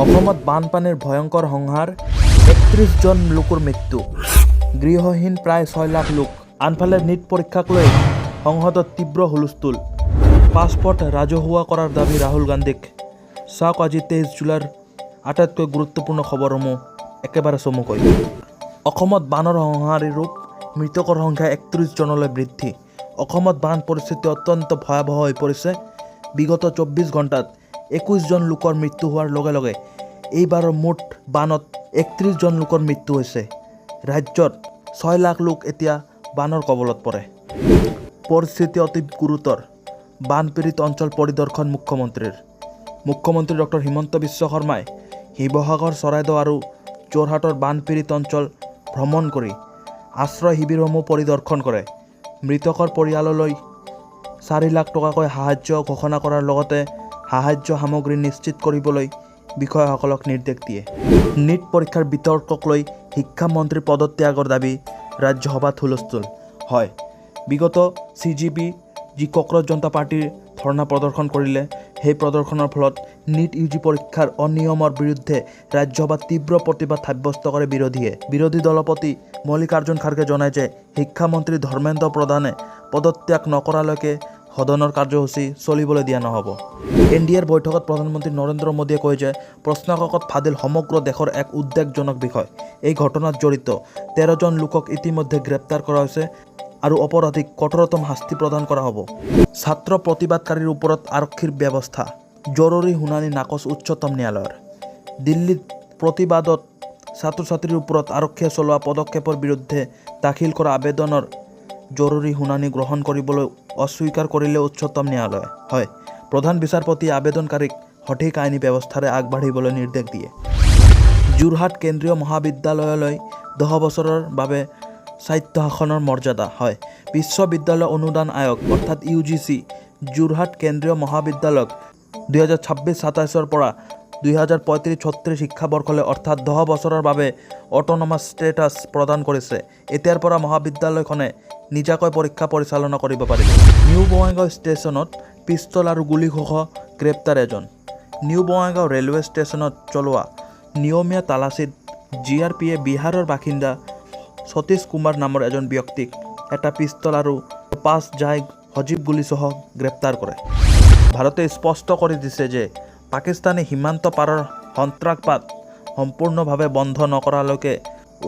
অসমত বানপানীৰ ভয়ংকৰ সংহাৰ, ৩১ জন লোকৰ মৃত্যু, গৃহহীন প্ৰায় ৬ লাখ লোক। আনফালে নিট পৰীক্ষাক লৈ সংসদত তীব্ৰ হুলস্থুল, পাছপৰ্ট ৰাজহুৱা কৰাৰ দাবী ৰাহুল গান্ধীক। চাওক আজি ২৩ জুলাইৰ আটাইতকৈ গুৰুত্বপূৰ্ণ খবৰসমূহ একেবাৰে চমুকৈ। অসমত বানৰ সংহাৰী ৰূপ, মৃতকৰ সংখ্যা ৩১ জনলৈ বৃদ্ধি। অসমত বান পৰিস্থিতি অত্যন্ত ভয়াৱহ হৈ পৰিছে। বিগত ২৪ ঘণ্টাত ২১ জন লোকৰ মৃত্যু হোৱাৰ লগে লগে এইবাৰৰ মুঠ বানত ৩১ জন লোকৰ মৃত্যু হৈছে। ৰাজ্যত ৬ লাখ লোক এতিয়া বানৰ কবলত পৰে। পৰিস্থিতি অতি গুৰুতৰ। বানপীড়িত অঞ্চল পৰিদৰ্শন মুখ্যমন্ত্ৰীৰ। মুখ্যমন্ত্ৰী ডক্টৰ হিমন্ত বিশ্ব শৰ্মাই শিৱসাগৰ, চৰাইদেউ আৰু যোৰহাটৰ বানপীড়িত অঞ্চল ভ্ৰমণ কৰি আশ্ৰয় শিবিৰসমূহ পৰিদৰ্শন কৰে। মৃতকৰ পৰিয়াললৈ ৪ লাখ টকাকৈ সাহায্য ঘোষণা কৰাৰ লগতে সাহায্য সামগ্ৰী নিশ্চিত কৰিবলৈ বিষয়াসকলক নিৰ্দেশ দিয়ে। নিট পৰীক্ষাৰ বিতৰ্কক লৈ শিক্ষামন্ত্ৰী পদত্যাগৰ দাবী, ৰাজ্যসভাত হুলস্থুল। হয়, বিগত CGP যি কক্ৰজ জনতা পাৰ্টিৰ ধৰ্ণা প্ৰদৰ্শন কৰিলে, সেই প্ৰদৰ্শনৰ ফলত নিট UG পৰীক্ষাৰ অনিয়মৰ বিৰুদ্ধে ৰাজ্যসভাত তীব্ৰ প্ৰতিবাদ সাব্যস্ত কৰে বিৰোধীয়ে। বিৰোধী দলপতি মল্লিকাৰ্জুন খাৰ্গে জনায় যে শিক্ষামন্ত্ৰী ধৰ্মেন্দ্ৰ প্ৰধানে পদত্যাগ নকৰালৈকে সদনৰ কাৰ্যসূচী চলিবলৈ দিয়া নহ'ব। NDAৰ বৈঠকত প্ৰধানমন্ত্ৰী নৰেন্দ্ৰ মোদীয়ে কয় যে প্ৰশ্নকাকত ফাদিল সমগ্ৰ দেশৰ এক উদ্বেগজনক বিষয়। এই ঘটনাত জড়িত ১৩ জন লোকক ইতিমধ্যে গ্ৰেপ্তাৰ কৰা হৈছে আৰু অপৰাধীক কঠোৰতম শাস্তি প্ৰদান কৰা হ'ব। ছাত্ৰ প্ৰতিবাদকাৰীৰ ওপৰত আৰক্ষীৰ ব্যৱস্থা, জৰুৰী শুনানি নাকচ উচ্চতম ন্যায়ালয়ৰ। দিল্লীত প্ৰতিবাদত ছাত্ৰ ছাত্ৰীৰ ওপৰত আৰক্ষীয়ে চলোৱা পদক্ষেপৰ বিৰুদ্ধে দাখিল কৰা আবেদনৰ জৰুৰী শুনানি গ্ৰহণ কৰিবলৈ অস্বীকাৰ কৰিলে উচ্চতম ন্যায়ালয়ে। হয়, প্ৰধান বিচাৰপতিয়ে আবেদনকাৰীক সঠিক আইনী ব্যৱস্থাৰে আগবাঢ়িবলৈ নিৰ্দেশ দিয়ে। যোৰহাট কেন্দ্ৰীয় মহাবিদ্যালয়লৈ ১০ বছৰৰ বাবে স্বায়ত্তশাসনৰ মৰ্যাদা। হয়, বিশ্ববিদ্যালয় অনুদান আয়োগ অৰ্থাৎ UGC যোৰহাট কেন্দ্ৰীয় মহাবিদ্যালয়ক ২০২৬-২৭ৰ পৰা ২০৩৫-৩৬ শিক্ষাবৰ্ষলৈ অৰ্থাৎ ১০ বছৰৰ বাবে অট'নমাছ ষ্টেটাছ প্ৰদান কৰিছে। এতিয়াৰ পৰা মহাবিদ্যালয়খনে নিজাকৈ পৰীক্ষা পৰিচালনা কৰিব পাৰিব। নিউ বঙাইগাঁও ষ্টেচনত পিষ্টল আৰু গুলীসহ গ্ৰেপ্তাৰ এজন। নিউ বঙাইগাঁও ৰেলৱে ষ্টেচনত চলোৱা নিয়মীয়া তালাচীত GRPয়ে বিহাৰৰ বাসিন্দা সতীশ কুমাৰ নামৰ এজন ব্যক্তিক এটা পিষ্টল আৰু ৫ জাই সজীৱ গুলীসহ গ্ৰেপ্তাৰ কৰে। ভাৰতে স্পষ্ট কৰি দিছে যে পাকিস্তানে সীমান্ত পাৰৰ সন্ত্ৰাসবাদ সম্পূৰ্ণভাৱে বন্ধ নকৰালৈকে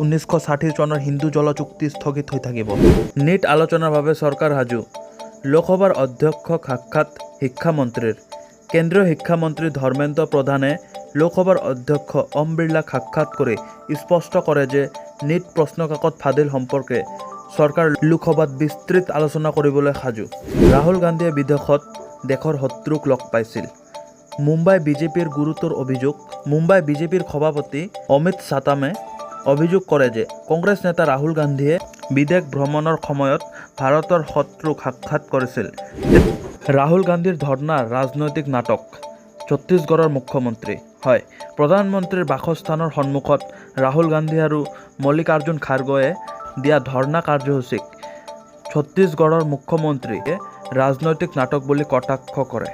১৯৬০ চনৰ হিন্দু জল চুক্তি স্থগিত হৈ থাকিব। নিট আলোচনাৰ বাবে চৰকাৰ সাজু। লোকসভাৰ অধ্যক্ষক সাক্ষাৎ শিক্ষামন্ত্ৰীৰ। কেন্দ্ৰীয় শিক্ষামন্ত্ৰী ধৰ্মেন্দ্ৰ প্ৰধানে লোকসভাৰ অধ্যক্ষ ওম বিৰলাক সাক্ষাৎ কৰি স্পষ্ট কৰে যে নিট প্ৰশ্নকাকত ফাদিল সম্পৰ্কে চৰকাৰ লোকসভাত বিস্তৃত আলোচনা কৰিবলৈ সাজু। ৰাহুল গান্ধীয়ে বিদেশত দেশৰ শত্ৰুক লগ পাইছিল। মুম্বাই বিজেপিৰ গুৰুতৰ অভিযোগ। মুম্বাই বিজেপিৰ সভাপতি অমিত চাতামে অভিযোগ কৰে যে কংগ্ৰেছ নেতা ৰাহুল গান্ধীয়ে বিদেশ ভ্ৰমণৰ সময়ত ভাৰতৰ শত্ৰুক সাক্ষাৎ কৰিছিল। ৰাহুল গান্ধীৰ ধৰ্ণা ৰাজনৈতিক নাটক, ছত্তীশগড়ৰ মুখ্যমন্ত্ৰী। হয়, প্ৰধানমন্ত্ৰীৰ বাসস্থানৰ সন্মুখত ৰাহুল গান্ধী আৰু মল্লিকাৰ্জুন খাৰ্গেয়ে দিয়া ধৰ্ণা কাৰ্যসূচীক ছত্তীশগড়ৰ মুখ্যমন্ত্ৰীয়ে ৰাজনৈতিক নাটক বুলি কটাক্ষ কৰে।